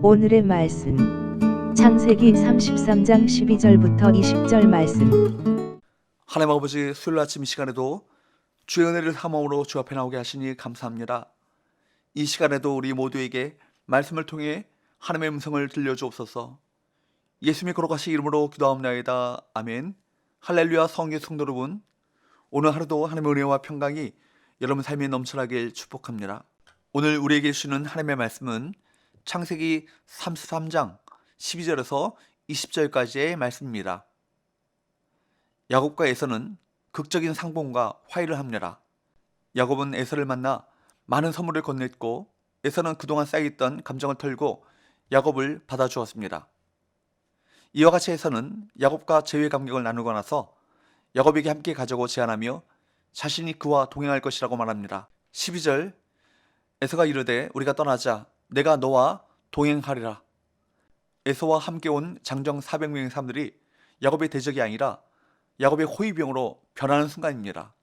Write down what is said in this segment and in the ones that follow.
오늘의 말씀 창세기 33장 12절부터 20절 말씀. 하나님 아버지, 수요일 아침 이 시간에도 주의 은혜를 사모으로 주 앞에 나오게 하시니 감사합니다. 이 시간에도 우리 모두에게 말씀을 통해 하나님의 음성을 들려주옵소서. 예수님의 거룩하신 이름으로 기도하옵나이다. 아멘. 할렐루야. 성의 성도 여러분, 오늘 하루도 하나님의 은혜와 평강이 여러분 삶에 넘쳐나길 축복합니다. 오늘 우리에게 주시는 하나님의 말씀은 창세기 33장 12절에서 20절까지의 말씀입니다. 야곱과 에서는 극적인 상봉과 화해를 합니다. 야곱은 에서를 만나 많은 선물을 건넸고, 에서는 그동안 쌓여있던 감정을 털고 야곱을 받아주었습니다. 이와 같이 에서는 야곱과 재회 감격을 나누고 나서 야곱에게 함께 가자고 제안하며 자신이 그와 동행할 것이라고 말합니다. 12절, 에서가 이르되 우리가 떠나자. 내가 너와 동행하리라. 에서와 함께 온 장정 400명의 사람들이 야곱의 대적이 아니라 야곱의 호위병으로 변하는 순간입니다.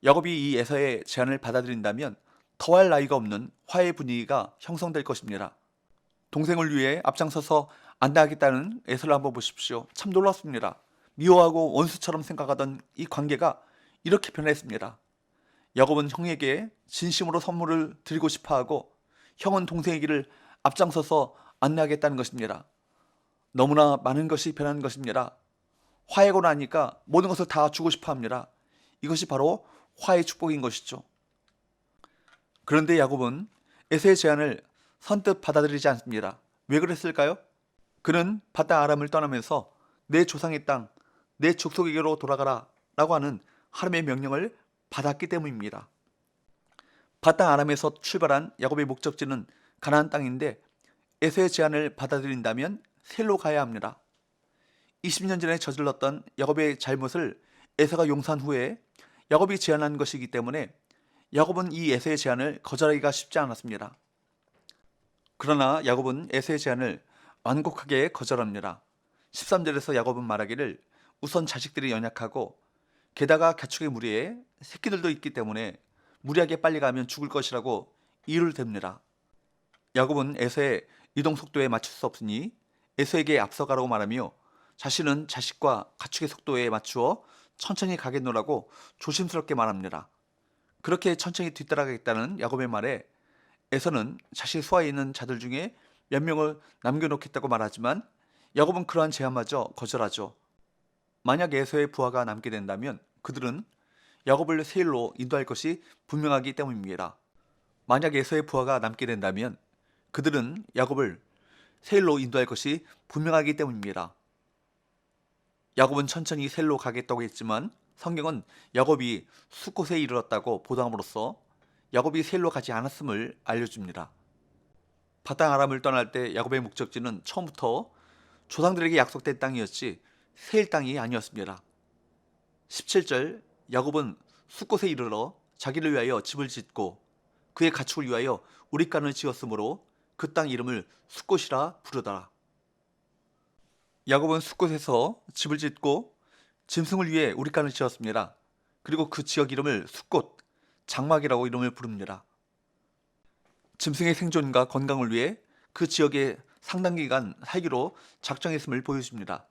야곱이 이 에서의 제안을 받아들인다면 더할 나위가 없는 화해 분위기가 형성될 것입니다. 동생을 위해 앞장서서 안다하겠다는 에서를 한번 보십시오. 참 놀랍습니다. 미워하고 원수처럼 생각하던 이 관계가 이렇게 변했습니다. 야곱은 형에게 진심으로 선물을 드리고 싶어하고, 형은 동생의 길을 앞장서서 안내하겠다는 것입니다. 너무나 많은 것이 변한 것입니다. 화해고 나니까 모든 것을 다 주고 싶어 합니다. 이것이 바로 화해의 축복인 것이죠. 그런데 야곱은 에서의 제안을 선뜻 받아들이지 않습니다. 왜 그랬을까요? 그는 바단 아람을 떠나면서 내 조상의 땅, 내 족속에게로 돌아가라 라고 하는 하나님의 명령을 받았기 때문입니다. 바단 아람에서 출발한 야곱의 목적지는 가나안 땅인데, 에서의 제안을 받아들인다면 셀로 가야 합니다. 20년 전에 저질렀던 야곱의 잘못을 에서가 용서한 후에 야곱이 제안한 것이기 때문에 야곱은 이 에서의 제안을 거절하기가 쉽지 않았습니다. 그러나 야곱은 에서의 제안을 완곡하게 거절합니다. 13절에서 야곱은 말하기를 우선 자식들이 연약하고 게다가 가축의 무리에 새끼들도 있기 때문에 무리하게 빨리 가면 죽을 것이라고 이유를 댑니다. 야곱은 에서의 이동 속도에 맞출 수 없으니 에서에게 앞서가라고 말하며 자신은 자식과 가축의 속도에 맞추어 천천히 가겠노라고 조심스럽게 말합니다. 그렇게 천천히 뒤따라가겠다는 야곱의 말에 에서는 자신 수하에 있는 자들 중에 몇 명을 남겨놓겠다고 말하지만 야곱은 그러한 제안마저 거절하죠. 만약 에서의 부하가 남게 된다면 그들은 야곱을 세일로 인도할 것이 분명하기 때문입니다. 만약 에서의 부하가 남게 된다면 그들은 야곱을 세일로 인도할 것이 분명하기 때문입니다. 야곱은 천천히 셀로 가겠다고 했지만 성경은 야곱이 숫곳에 이르렀다고 보도함으로써 야곱이 셀로 가지 않았음을 알려줍니다. 바단 아람을 떠날 때 야곱의 목적지는 처음부터 조상들에게 약속된 땅이었지 세일 땅이 아니었습니다. 17절, 야곱은 숫곳에 이르러 자기를 위하여 집을 짓고 그의 가축을 위하여 우릿간을 지었으므로 그 땅 이름을 숫곳이라 부르더라. 야곱은 숫곳에서 집을 짓고 짐승을 위해 우릿간을 지었습니다. 그리고 그 지역 이름을 숫곳, 장막이라고 이름을 부릅니다. 짐승의 생존과 건강을 위해 그 지역에 상당 기간 살기로 작정했음을 보여줍니다.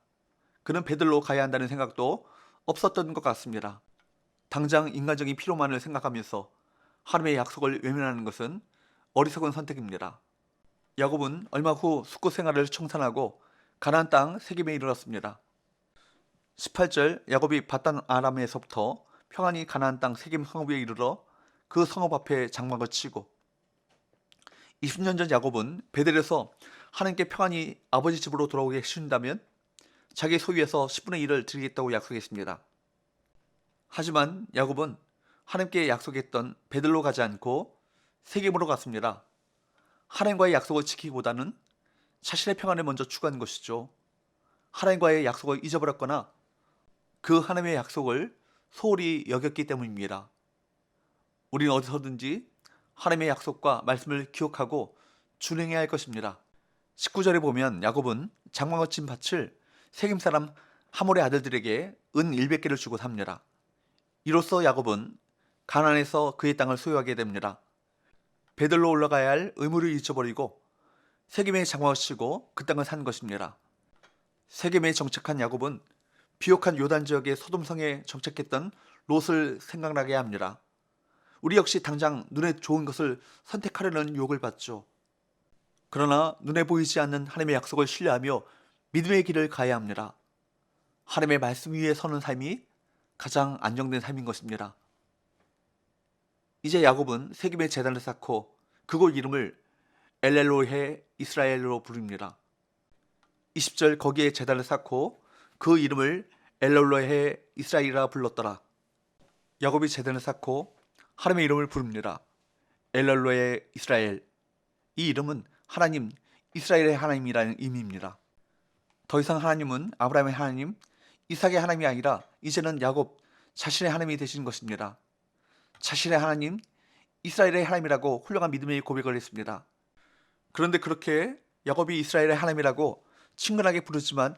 그는 베들로 가야 한다는 생각도 없었던 것 같습니다. 당장 인간적인 필요만을 생각하면서 하나님의 약속을 외면하는 것은 어리석은 선택입니다. 야곱은 얼마 후 숫곳 생활을 청산하고 가나안 땅 세겜에 이르렀습니다. 18절, 야곱이 바단 아람에서부터 평안히 가나안 땅 세겜 성읍에 이르러 그 성읍 앞에 장막을 치고, 20년 전 야곱은 베델에서 하나님께 평안히 아버지 집으로 돌아오게 해주신다면 자기 소유에서 10분의 1을 드리겠다고 약속했습니다. 하지만 야곱은 하나님께 약속했던 베들로 가지 않고 세겜으로 갔습니다. 하나님과의 약속을 지키기보다는 자신의 평안을 먼저 추구한 것이죠. 하나님과의 약속을 잊어버렸거나 그 하나님의 약속을 소홀히 여겼기 때문입니다. 우리는 어디서든지 하나님의 약속과 말씀을 기억하고 준행해야 할 것입니다. 19절에 보면 야곱은 장막을 친 밭을 세겜 사람 하몰의 아들들에게 은 100개를 주고 삽니다. 이로써 야곱은 가나안에서 그의 땅을 소유하게 됩니다. 베들로 올라가야 할 의무를 잊어버리고 세겜에 장막을 치고 그 땅을 산 것입니다. 세겜에 정착한 야곱은 비옥한 요단 지역의 소돔성에 정착했던 롯을 생각나게 합니다. 우리 역시 당장 눈에 좋은 것을 선택하려는 유혹을 받죠. 그러나 눈에 보이지 않는 하나님의 약속을 신뢰하며 믿음의 길을 가야 합니다. 하나님의 말씀 위에 서는 삶이 가장 안정된 삶인 것입니다. 이제 야곱은 세겜에 제단을 쌓고 그곳 이름을 엘렐로헤 이스라엘로 부릅니다. 20절 거기에 제단을 쌓고 그 이름을 엘렐로헤 이스라엘이라 불렀더라. 야곱이 제단을 쌓고 하나님의 이름을 부릅니다. 엘렐로헤 이스라엘. 이 이름은 하나님, 이스라엘의 하나님이라는 의미입니다. 더 이상 하나님은 아브라함의 하나님, 이삭의 하나님이 아니라 이제는 야곱 자신의 하나님이 되신 것입니다. 자신의 하나님, 이스라엘의 하나님이라고 훌륭한 믿음의 고백을 했습니다. 그런데 그렇게 야곱이 이스라엘의 하나님이라고 친근하게 부르지만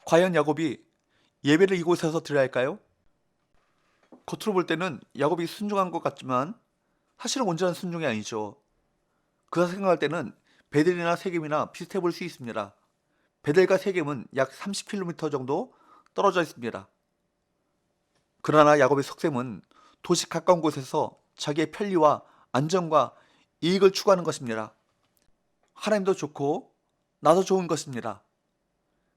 과연 야곱이 예배를 이곳에서 드려야 할까요? 겉으로 볼 때는 야곱이 순종한 것 같지만 사실은 온전한 순종이 아니죠. 그가 생각할 때는 베델이나 세겜이나 비슷해 보일 수 있습니다. 베델과 세겜은 약 30km 정도 떨어져 있습니다. 그러나 야곱의 속셈은 도시 가까운 곳에서 자기의 편리와 안정과 이익을 추구하는 것입니다. 하나님도 좋고 나도 좋은 것입니다.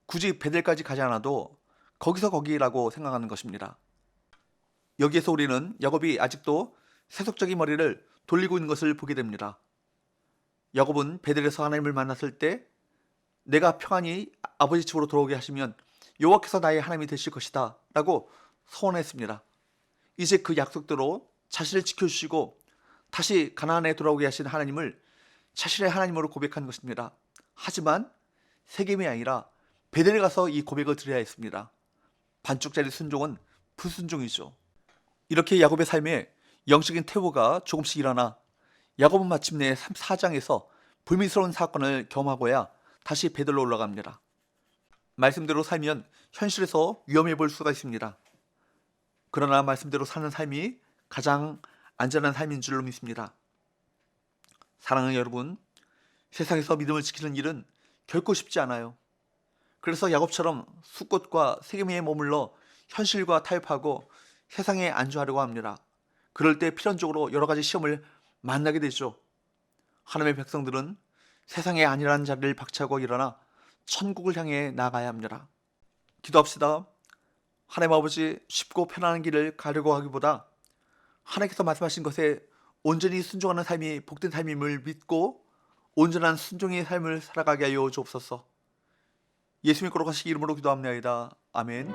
굳이 베델까지 가지 않아도 거기서 거기라고 생각하는 것입니다. 여기에서 우리는 야곱이 아직도 세속적인 머리를 돌리고 있는 것을 보게 됩니다. 야곱은 베델에서 하나님을 만났을 때 내가 평안히 아버지 집으로 돌아오게 하시면 여호와께서 나의 하나님이 되실 것이다 라고 서원했습니다. 이제 그 약속대로 자신을 지켜주시고 다시 가나안에 돌아오게 하신 하나님을 자신의 하나님으로 고백한 것입니다. 하지만 세겜이 아니라 베델에 가서 이 고백을 드려야 했습니다. 반쪽짜리 순종은 불순종이죠. 이렇게 야곱의 삶에 영적인 태호가 조금씩 일어나 야곱은 마침내 4장에서 불미스러운 사건을 경험하고야 다시 베들로 올라갑니다. 말씀대로 살면 현실에서 위험해 보일 수가 있습니다. 그러나 말씀대로 사는 삶이 가장 안전한 삶인 줄로 믿습니다. 사랑하는 여러분, 세상에서 믿음을 지키는 일은 결코 쉽지 않아요. 그래서 야곱처럼 숫곳과 세겜에 머물러 현실과 타협하고 세상에 안주하려고 합니다. 그럴 때 필연적으로 여러 가지 시험을 만나게 되죠. 하나님의 백성들은 세상에 안일한 자리를 박차고 일어나 천국을 향해 나아가야 합니다. 기도합시다. 하나님 아버지, 쉽고 편안한 길을 가려고 하기보다 하나님께서 말씀하신 것에 온전히 순종하는 삶이 복된 삶임을 믿고 온전한 순종의 삶을 살아가게 하여 주옵소서. 예수님 거룩하신 이름으로 기도합니다. 아멘.